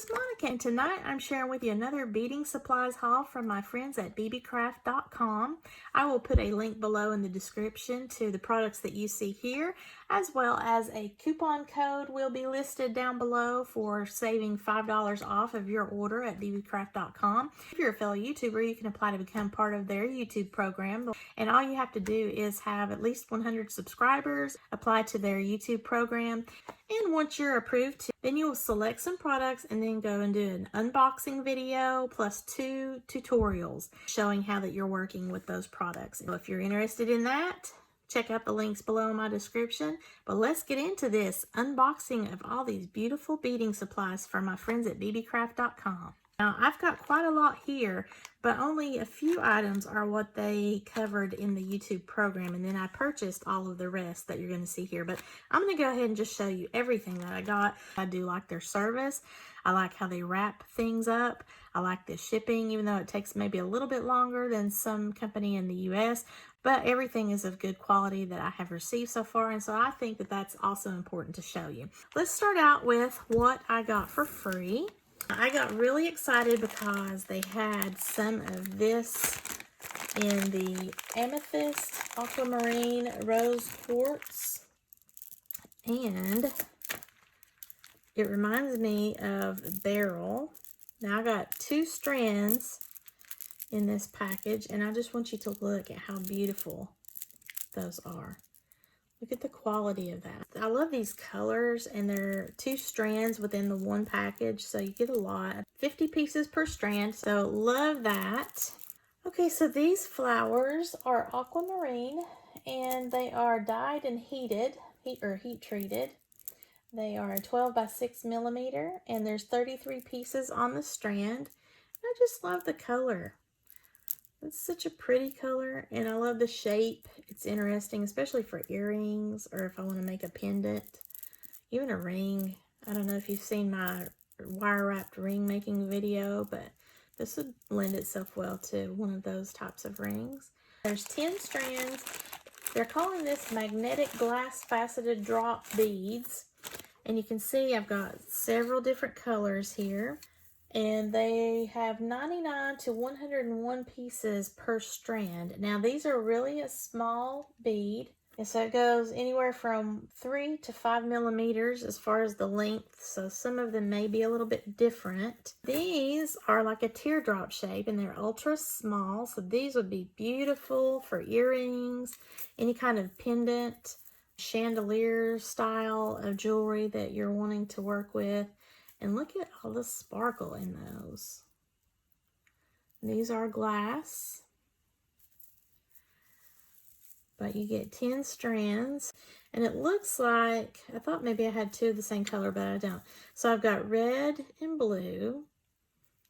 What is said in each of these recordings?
is Monica, and tonight I'm sharing with you another beading supplies haul from my friends at Beebeecraft.com. I will put a link below in the description to the products that you see here, as well as a coupon code will be listed down below for saving $5 off of your order at Beebeecraft.com. If you're a fellow YouTuber, you can apply to become part of their YouTube program, and all you have to do is have at least 100 subscribers, apply to their YouTube program, and once you're approved, then you will select some products and then go and do an unboxing video plus 2 tutorials showing how that you're working with those products. So if you're interested in that, check out the links below in my description. But let's get into this unboxing of all these beautiful beading supplies from my friends at Beebeecraft.com. Now, I've got quite a lot here, but only a few items are what they covered in the YouTube program, and then I purchased all of the rest that you're going to see here. But I'm going to go ahead and just show you everything that I got. I do like their service. I like how they wrap things up. I like the shipping, even though it takes maybe a little bit longer than some company in the US, but everything is of good quality that I have received so far, and so I think that that's also important to show you. Let's start out with what I got for free. I got really excited because they had some of this in the Amethyst Aquamarine Rose Quartz, and it reminds me of Beryl. Now I got 2 strands in this package, and I just want you to look at how beautiful those are. Look at the quality of that. I love these colors, and they're 2 strands within the one package, so you get a lot. 50 pieces per strand, so love that. Okay, so these flowers are aquamarine, and they are dyed and heat treated. They are 12 by 6 millimeter, and there's 33 pieces on the strand. I just love the color. It's such a pretty color, and I love the shape. It's interesting, especially for earrings or if I want to make a pendant, even a ring. I don't know if you've seen my wire wrapped ring making video, but this would lend itself well to one of those types of rings. There's 10 strands. They're calling this magnetic glass faceted drop beads, and you can see I've got several different colors here. And they have 99 to 101 pieces per strand. Now, these are really a small bead, and so it goes anywhere from 3 to 5 millimeters as far as the length, so some of them may be a little bit different. These are like a teardrop shape, and they're ultra small, so these would be beautiful for earrings, any kind of pendant, chandelier style of jewelry that you're wanting to work with. And look at all the sparkle in those. These are glass, but you get 10 strands, and it looks like, I thought maybe I had 2 of the same color, but I don't. So I've got red and blue.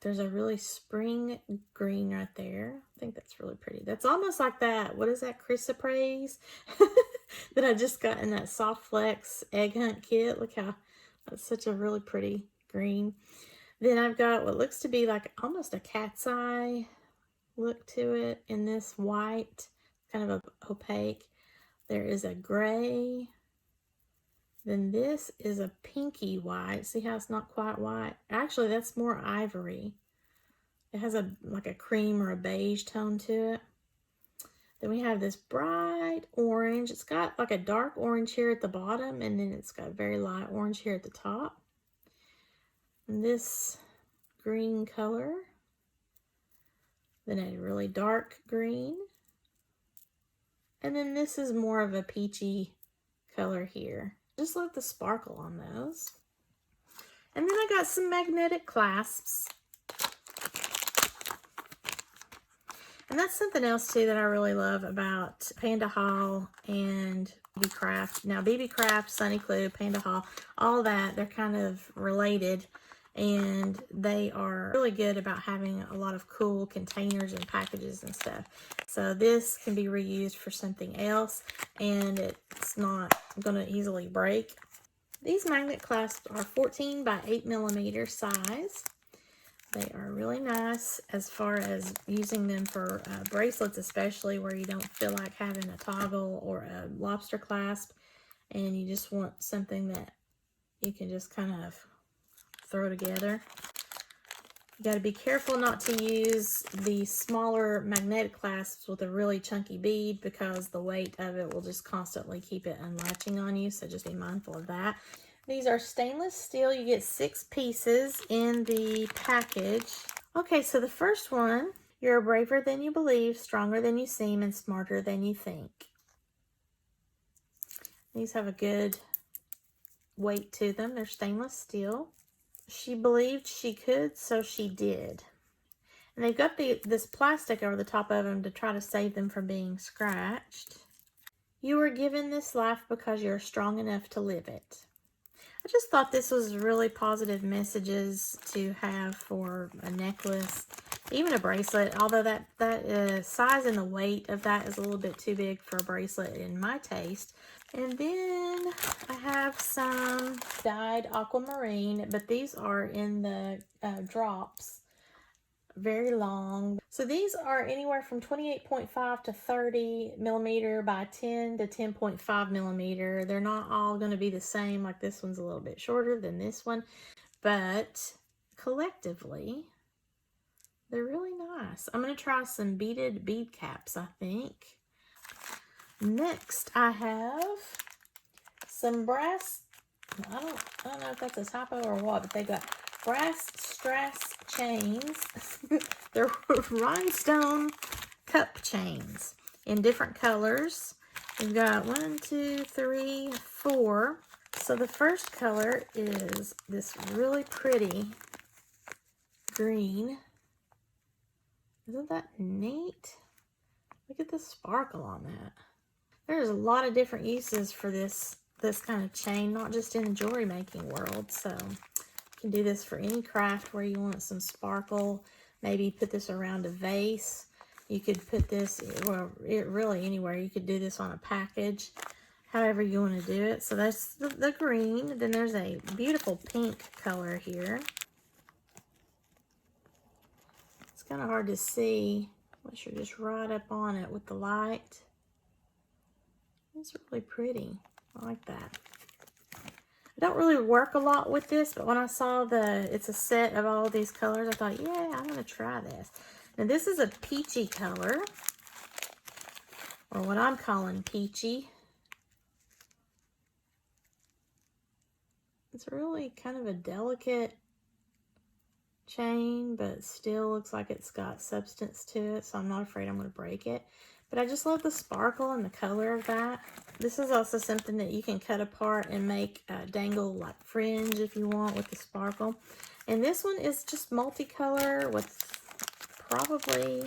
There's a really spring green right there. I think that's really pretty. That's almost like that, what is that, chrysoprase that I just got in that Soft Flex Egg Hunt kit. Look how, that's such a really pretty green. Then I've got what looks to be like almost a cat's eye look to it in this white, kind of opaque. There is a gray. Then this is a pinky white. See how it's not quite white? Actually, that's more ivory. It has like a cream or a beige tone to it. Then we have this bright orange. It's got like a dark orange here at the bottom, and then it's got very light orange here at the top. And this green color, then a really dark green, and then this is more of a peachy color here. Just love the sparkle on those. And then I got some magnetic clasps, and that's something else too that I really love about Panda Haul and Beebeecraft. Now Beebeecraft, Sunny Clue, Panda Haul, all that, they're kind of related. And they are really good about having a lot of cool containers and packages and stuff. So this can be reused for something else, and it's not going to easily break. These magnet clasps are 14 by 8 millimeter size. They are really nice as far as using them for bracelets, especially where you don't feel like having a toggle or a lobster clasp, and you just want something that you can just kind of throw together. You got to be careful not to use the smaller magnetic clasps with a really chunky bead because the weight of it will just constantly keep it unlatching on you, so just be mindful of that. These are stainless steel. You get 6 pieces in the package. Okay, so the first one, you're braver than you believe, stronger than you seem, and smarter than you think. These have a good weight to them. They're stainless steel. She believed she could, so she did. And they've got this plastic over the top of them to try to save them from being scratched. You were given this life because you're strong enough to live it. I just thought this was really positive messages to have for a necklace, even a bracelet, although that size and the weight of that is a little bit too big for a bracelet in my taste. And then I have some dyed aquamarine, but these are in the drops, very long. So these are anywhere from 28.5 to 30 millimeter by 10 to 10.5 millimeter. They're not all going to be the same. Like this one's a little bit shorter than this one, but collectively, they're really nice. I'm going to try some beaded bead caps, I think. Next, I have some brass, I don't know if that's a typo or what, but they got brass strass chains. They're rhinestone cup chains in different colors. We've got 1, 2, 3, 4. So the first color is this really pretty green. Isn't that neat? Look at the sparkle on that. There's a lot of different uses for this kind of chain, not just in the jewelry making world. So you can do this for any craft where you want some sparkle. Maybe put this around a vase. You could put this, well, really anywhere. You could do this on a package, however you want to do it. So that's the green. Then there's a beautiful pink color here. It's kind of hard to see unless you're just right up on it with the light. It's really pretty. I like that. I don't really work a lot with this, but when I saw it's a set of all these colors, I thought, yeah, I'm going to try this. Now, this is a peachy color, or what I'm calling peachy. It's really kind of a delicate chain, but still looks like it's got substance to it, so I'm not afraid I'm going to break it. But I just love the sparkle and the color of that. This is also something that you can cut apart and make dangle like fringe if you want with the sparkle. And this one is just multicolor with probably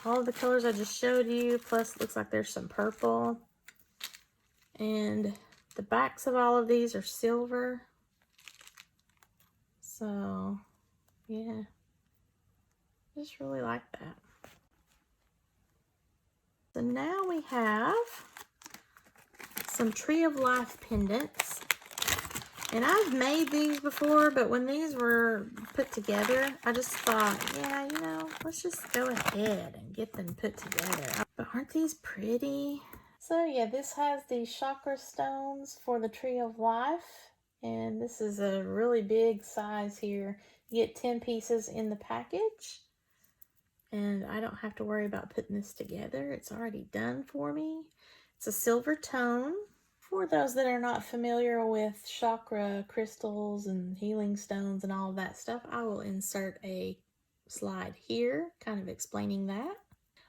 all of the colors I just showed you. Plus it looks like there's some purple. And the backs of all of these are silver. So yeah, just really like that. So now we have some Tree of Life pendants. And I've made these before, but when these were put together, I just thought, yeah, you know, let's just go ahead and get them put together. But aren't these pretty? So yeah, this has the chakra stones for the Tree of Life. And this is a really big size here. You get 10 pieces in the package. And I don't have to worry about putting this together. It's already done for me. It's a silver tone. For those that are not familiar with chakra crystals and healing stones and all of that stuff, I will insert a slide here kind of explaining that.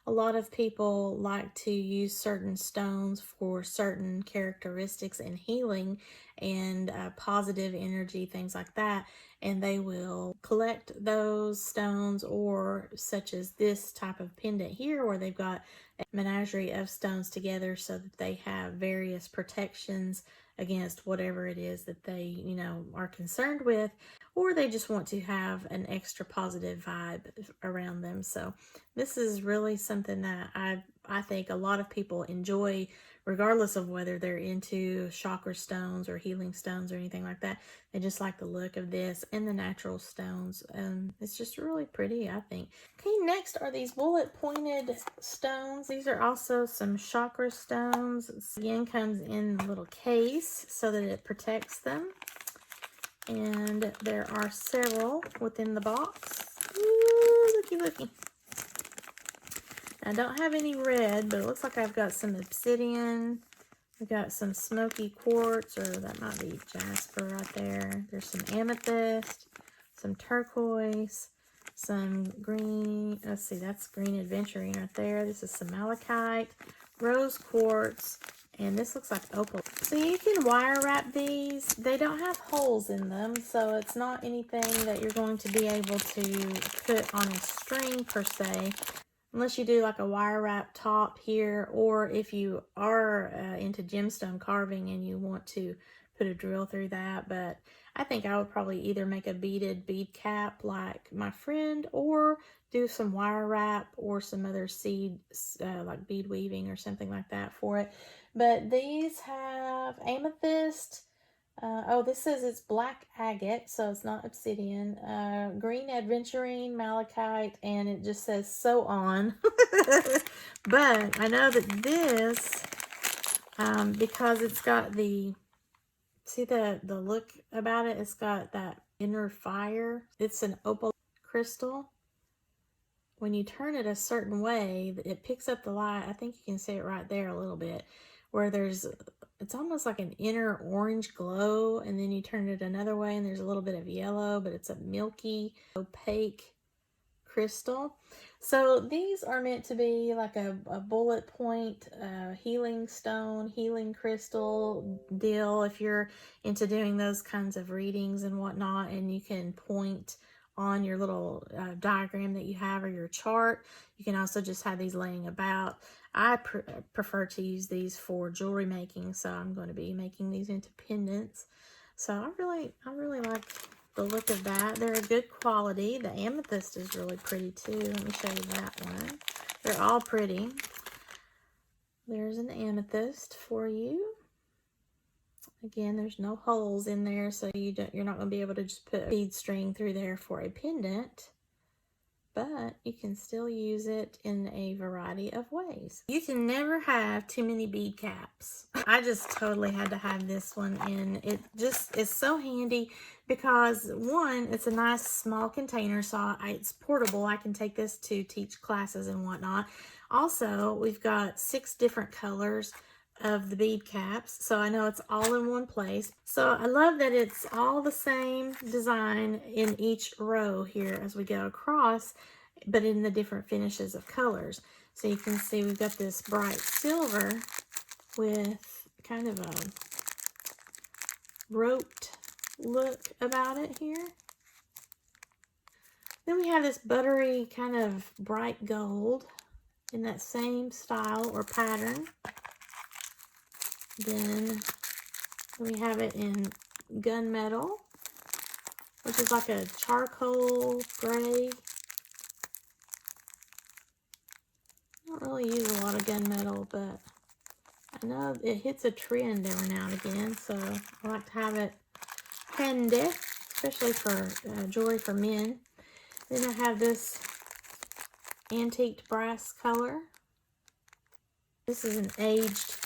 A lot of people like to use certain stones for certain characteristics and healing and positive energy, things like that. And they will collect those stones, or such as this type of pendant here where they've got a menagerie of stones together so that they have various protections against whatever it is that they, you know, are concerned with, or they just want to have an extra positive vibe around them. So this is really something that I think a lot of people enjoy, regardless of whether they're into chakra stones or healing stones or anything like that. They just like the look of this and the natural stones. It's just really pretty, I think. Okay, next are these bullet pointed stones. These are also some chakra stones. This again comes in a little case so that it protects them. And there are several within the box. Ooh, looky, looky. I don't have any red, but it looks like I've got some obsidian. We've got some smoky quartz, or that might be jasper right there. There's some amethyst, some turquoise, some green. Let's see, that's green aventurine right there. This is some malachite, rose quartz, and this looks like opal. So you can wire wrap these. They don't have holes in them, so it's not anything that you're going to be able to put on a string per se. Unless you do like a wire wrap top here, or if you are into gemstone carving and you want to put a drill through that. But I think I would probably either make a beaded bead cap like my friend, or do some wire wrap or some other seed like bead weaving or something like that for it. But these have amethyst. Oh, this says it's black agate, so it's not obsidian. Green aventurine, malachite, and it just says so on. But I know that this, because it's got the, see the look about it, it's got that inner fire. It's an opal crystal. When you turn it a certain way, it picks up the light. I think you can see it right there a little bit, where there's, it's almost like an inner orange glow, and then you turn it another way and there's a little bit of yellow, but it's a milky, opaque crystal. So these are meant to be like a bullet point healing stone, healing crystal deal if you're into doing those kinds of readings and whatnot, and you can point on your little diagram that you have, or your chart. You can also just have these laying about. I prefer to use these for jewelry making, so I'm going to be making these into pendants. So I really like the look of that. They're a good quality. The amethyst is really pretty too. Let me show you that one. They're all pretty. There's an amethyst for you. Again, there's no holes in there, so you're not going to be able to just put a bead string through there for a pendant, but you can still use it in a variety of ways. You can never have too many bead caps. I just totally had to have this one, and it just is so handy because, one, it's a nice small container, so it's portable. I can take this to teach classes and whatnot. Also, we've got 6 different colors of the bead caps, so I know it's all in one place. So I love that it's all the same design in each row here as we go across, but in the different finishes of colors. So you can see we've got this bright silver with kind of a roped look about it here. Then we have this buttery kind of bright gold in that same style or pattern. Then we have it in gunmetal, which is like a charcoal gray. I don't really use a lot of gunmetal, but I know it hits a trend every now and again, so I like to have it handy, especially for jewelry for men. Then I have this antiqued brass color. This is an aged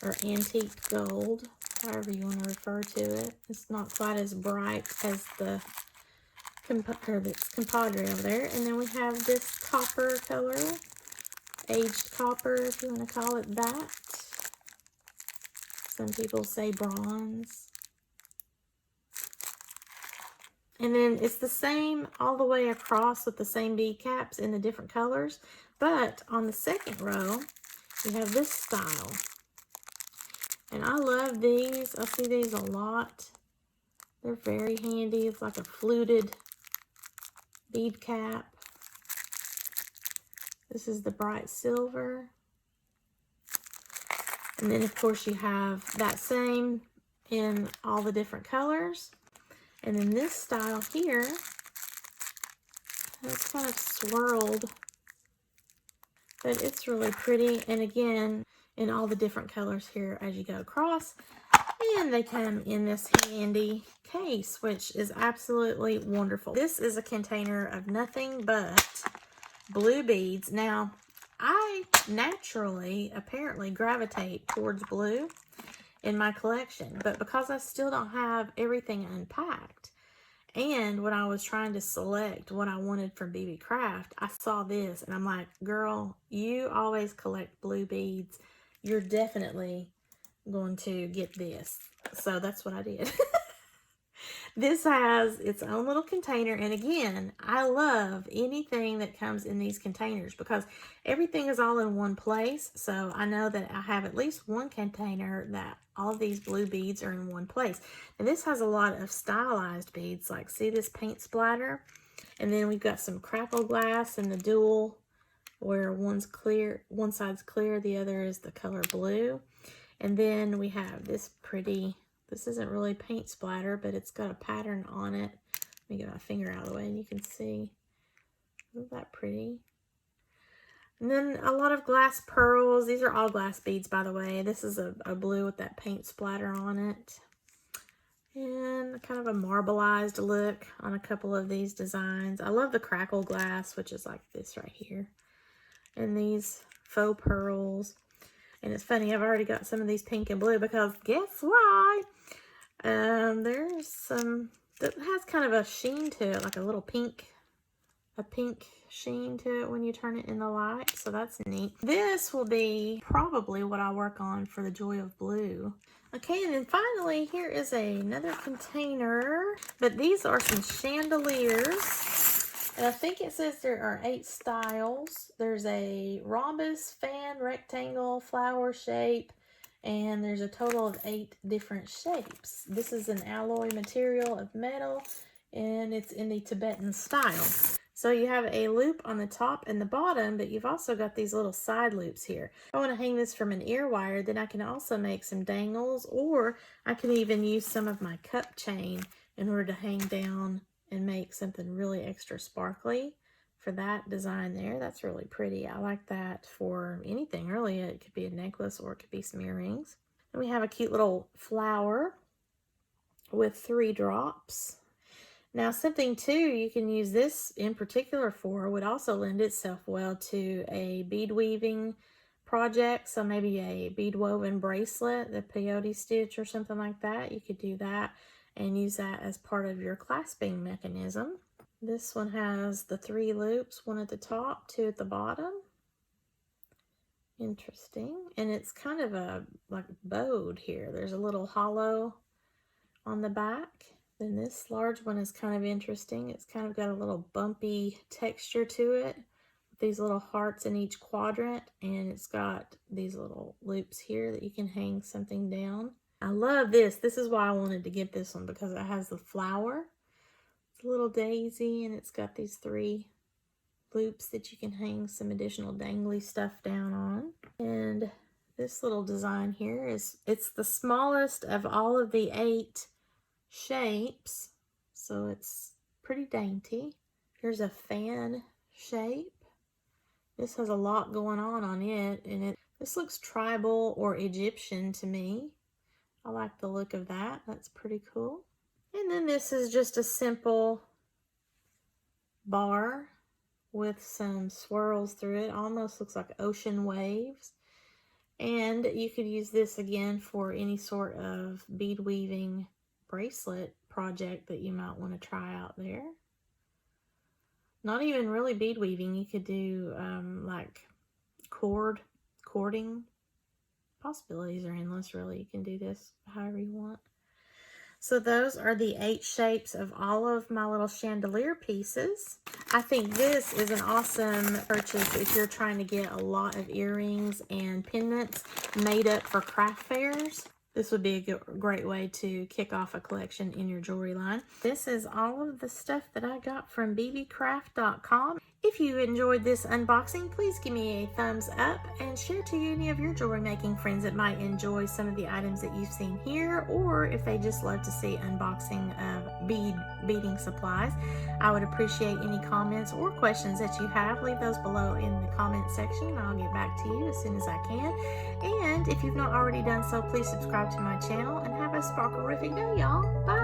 or antique gold, however you want to refer to it. It's not quite as bright as the compadre over there. And then we have this copper color, aged copper, if you want to call it that. Some people say bronze. And then it's the same all the way across with the same bead caps in the different colors. But on the second row, we have this style. And I love these. I see these a lot. They're very handy. It's like a fluted bead cap. This is the bright silver. And then, of course, you have that same in all the different colors. And then this style here, it's kind of swirled, but it's really pretty. And again, in all the different colors here as you go across. And they come in this handy case, which is absolutely wonderful. This is a container of nothing but blue beads. Now, I naturally, apparently, gravitate towards blue. in my collection. But because I still don't have everything unpacked, and when I was trying to select what I wanted from Beebeecraft, I saw this and I'm like, girl, you always collect blue beads. You're definitely going to get this. So that's what I did. This has its own little container, and again, I love anything that comes in these containers because everything is all in one place. So I know that I have at least one container that all of these blue beads are in one place. And this has a lot of stylized beads, like see this paint splatter? And then we've got some crackle glass in the dual where one's clear, one side's clear, the other is the color blue. And then we have this pretty, this isn't really paint splatter, but it's got a pattern on it. Let me get my finger out of the way and you can see. Isn't that pretty? And then a lot of glass pearls. These are all glass beads, by the way. This is a blue with that paint splatter on it. And kind of a marbleized look on a couple of these designs. I love the crackle glass, which is like this right here. And these faux pearls. And it's funny, I've already got some of these pink and blue because guess why? There's some that has kind of a sheen to it, like a little pink, sheen to it when you turn it in the light. So that's neat. This will be probably what I work on for the Joy of Blue. Okay, and then finally, here is another container. But these are some chandeliers. And I think it says there are 8 styles. There's a rhombus, fan, rectangle, flower shape, and there's a total of 8 different shapes. This is an alloy material of metal, and it's in the Tibetan style. So you have a loop on the top and the bottom, but you've also got these little side loops here. If I want to hang this from an ear wire, then I can also make some dangles, or I can even use some of my cup chain in order to hang down and make something really extra sparkly for that design there. That's really pretty. I like that for anything really. It could be a necklace or it could be some earrings. And we have a cute little flower with 3 drops. Now something too you can use this in particular for would also lend itself well to a bead weaving project. So maybe a bead woven bracelet, the peyote stitch or something like that. You could do that and use that as part of your clasping mechanism. This one has the 3 loops, 1 at the top, 2 at the bottom. Interesting. And it's kind of a like bowed here. There's a little hollow on the back. Then this large one is kind of interesting. It's kind of got a little bumpy texture to it. These little hearts in each quadrant, and it's got these little loops here that you can hang something down. I love this. This is why I wanted to get this one, because it has the flower. It's a little daisy, and it's got these 3 loops that you can hang some additional dangly stuff down on. And this little design here it's the smallest of all of the 8 shapes, so it's pretty dainty. Here's a fan shape. This has a lot going on it, and this looks tribal or Egyptian to me. I like the look of that. That's pretty cool. And then this is just a simple bar with some swirls through it. Almost looks like ocean waves. And you could use this again for any sort of bead weaving bracelet project that you might want to try out there. Not even really bead weaving. You could do like cording. Possibilities are endless, really. You can do this however you want. So those are the 8 shapes of all of my little chandelier pieces. I think this is an awesome purchase if you're trying to get a lot of earrings and pendants made up for craft fairs. This would be a great way to kick off a collection in your jewelry line. This is all of the stuff that I got from Beebeecraft.com. If you enjoyed this unboxing, please give me a thumbs up and share to any of your jewelry making friends that might enjoy some of the items that you've seen here, or if they just love to see unboxing of beading supplies. I would appreciate any comments or questions that you have. Leave those below in the comment section and I'll get back to you as soon as I can. And if you've not already done so, please subscribe to my channel and have a sparkle-rific day, y'all. Bye!